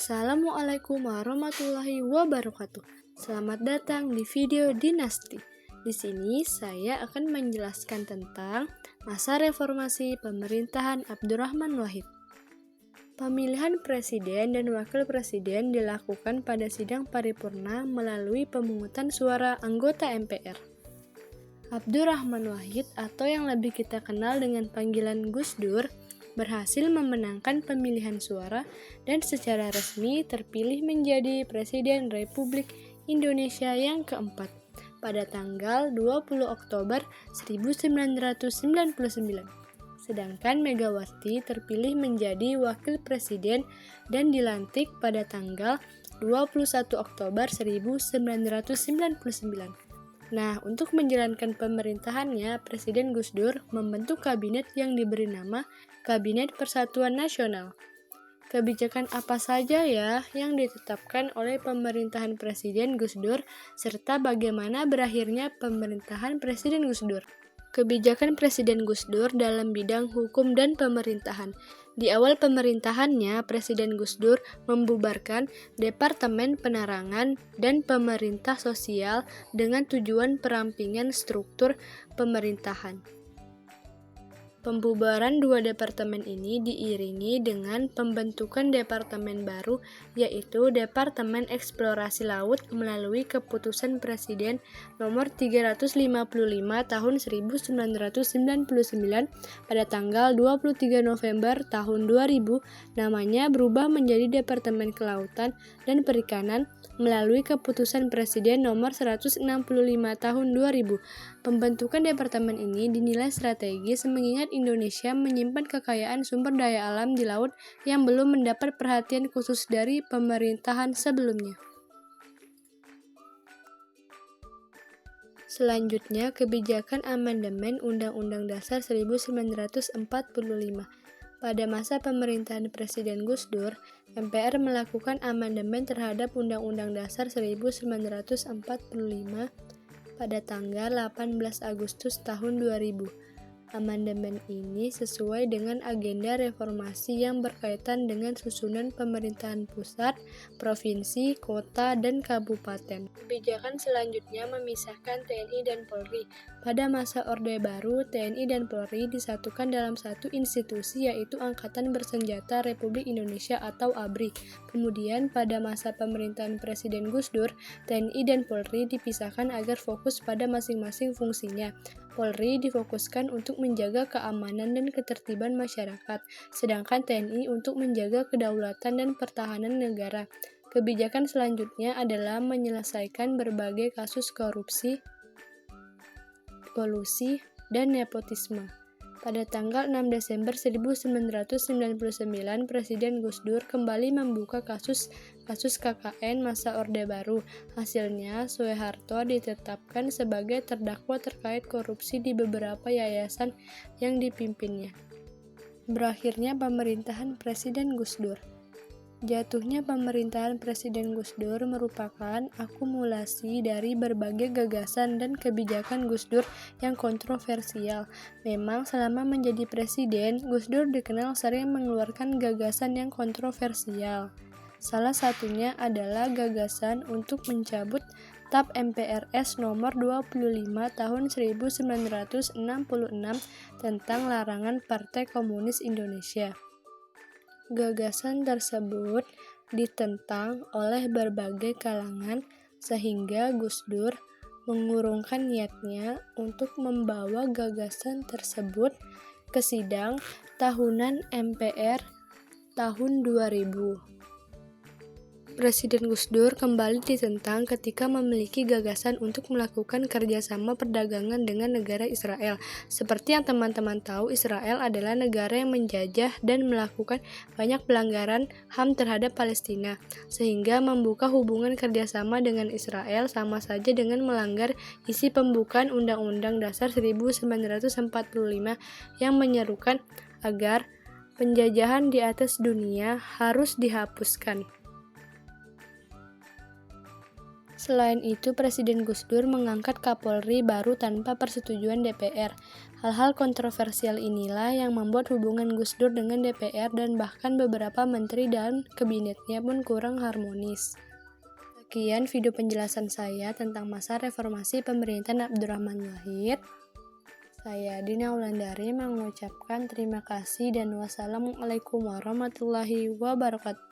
Assalamualaikum warahmatullahi wabarakatuh. Selamat datang di video Dinasti. Di sini saya akan menjelaskan tentang masa reformasi pemerintahan Abdurrahman Wahid. Pemilihan presiden dan wakil presiden dilakukan pada sidang paripurna melalui pemungutan suara anggota MPR. Abdurrahman Wahid atau yang lebih kita kenal dengan panggilan Gus Dur berhasil memenangkan pemilihan suara dan secara resmi terpilih menjadi Presiden Republik Indonesia yang keempat pada tanggal 20 Oktober 1999. Sedangkan Megawati terpilih menjadi Wakil Presiden dan dilantik pada tanggal 21 Oktober 1999. Nah, untuk menjalankan pemerintahannya, Presiden Gus Dur membentuk kabinet yang diberi nama Kabinet Persatuan Nasional. Kebijakan apa saja ya yang ditetapkan oleh pemerintahan Presiden Gus Dur, serta bagaimana berakhirnya pemerintahan Presiden Gus Dur? Kebijakan Presiden Gus Dur dalam bidang hukum dan pemerintahan. Di awal pemerintahannya, Presiden Gus Dur membubarkan Departemen Penerangan dan Pemerintah Sosial dengan tujuan perampingan struktur pemerintahan. Pembubaran dua departemen ini diiringi dengan pembentukan departemen baru, yaitu Departemen Eksplorasi Laut melalui Keputusan Presiden Nomor 355 Tahun 1999 pada tanggal 23 November tahun 2000, namanya berubah menjadi Departemen Kelautan dan Perikanan melalui Keputusan Presiden Nomor 165 Tahun 2000. Pembentukan departemen ini dinilai strategis mengingat Indonesia menyimpan kekayaan sumber daya alam di laut yang belum mendapat perhatian khusus dari pemerintahan sebelumnya. Selanjutnya, kebijakan amandemen Undang-Undang Dasar 1945. Pada masa pemerintahan Presiden Gus Dur, MPR melakukan amandemen terhadap Undang-Undang Dasar 1945 pada tanggal 18 Agustus tahun 2000. Amandemen ini sesuai dengan agenda reformasi yang berkaitan dengan susunan pemerintahan pusat, provinsi, kota, dan kabupaten. Kebijakan selanjutnya memisahkan TNI dan Polri. Pada masa Orde Baru, TNI dan Polri disatukan dalam satu institusi, yaitu Angkatan Bersenjata Republik Indonesia atau ABRI. Kemudian pada masa pemerintahan Presiden Gus Dur, TNI dan Polri dipisahkan agar fokus pada masing-masing fungsinya. Polri difokuskan untuk menjaga keamanan dan ketertiban masyarakat, sedangkan TNI untuk menjaga kedaulatan dan pertahanan negara. Kebijakan selanjutnya adalah menyelesaikan berbagai kasus korupsi, kolusi, dan nepotisme. Pada tanggal 6 Desember 1999, Presiden Gus Dur kembali membuka kasus KKN masa Orde Baru. Hasilnya, Soeharto ditetapkan sebagai terdakwa terkait korupsi di beberapa yayasan yang dipimpinnya. Berakhirnya pemerintahan Presiden Gus Dur. Jatuhnya pemerintahan Presiden Gus Dur merupakan akumulasi dari berbagai gagasan dan kebijakan Gus Dur yang kontroversial. Memang selama menjadi presiden, Gus Dur dikenal sering mengeluarkan gagasan yang kontroversial. Salah satunya adalah gagasan untuk mencabut TAP MPRS nomor 25 tahun 1966 tentang larangan Partai Komunis Indonesia. Gagasan tersebut ditentang oleh berbagai kalangan sehingga Gus Dur mengurungkan niatnya untuk membawa gagasan tersebut ke sidang tahunan MPR tahun 2000. Presiden Gus Dur kembali ditentang ketika memiliki gagasan untuk melakukan kerjasama perdagangan dengan negara Israel. Seperti yang teman-teman tahu, Israel adalah negara yang menjajah dan melakukan banyak pelanggaran HAM terhadap Palestina, sehingga membuka hubungan kerjasama dengan Israel sama saja dengan melanggar isi pembukaan Undang-Undang Dasar 1945 yang menyerukan agar penjajahan di atas dunia harus dihapuskan. Selain itu, Presiden Gus Dur mengangkat Kapolri baru tanpa persetujuan DPR. Hal-hal kontroversial inilah yang membuat hubungan Gus Dur dengan DPR dan bahkan beberapa menteri dan kabinetnya pun kurang harmonis. Sekian video penjelasan saya tentang masa reformasi pemerintahan Abdurrahman Wahid. Saya Dina Wulandari mengucapkan terima kasih dan wassalamualaikum warahmatullahi wabarakatuh.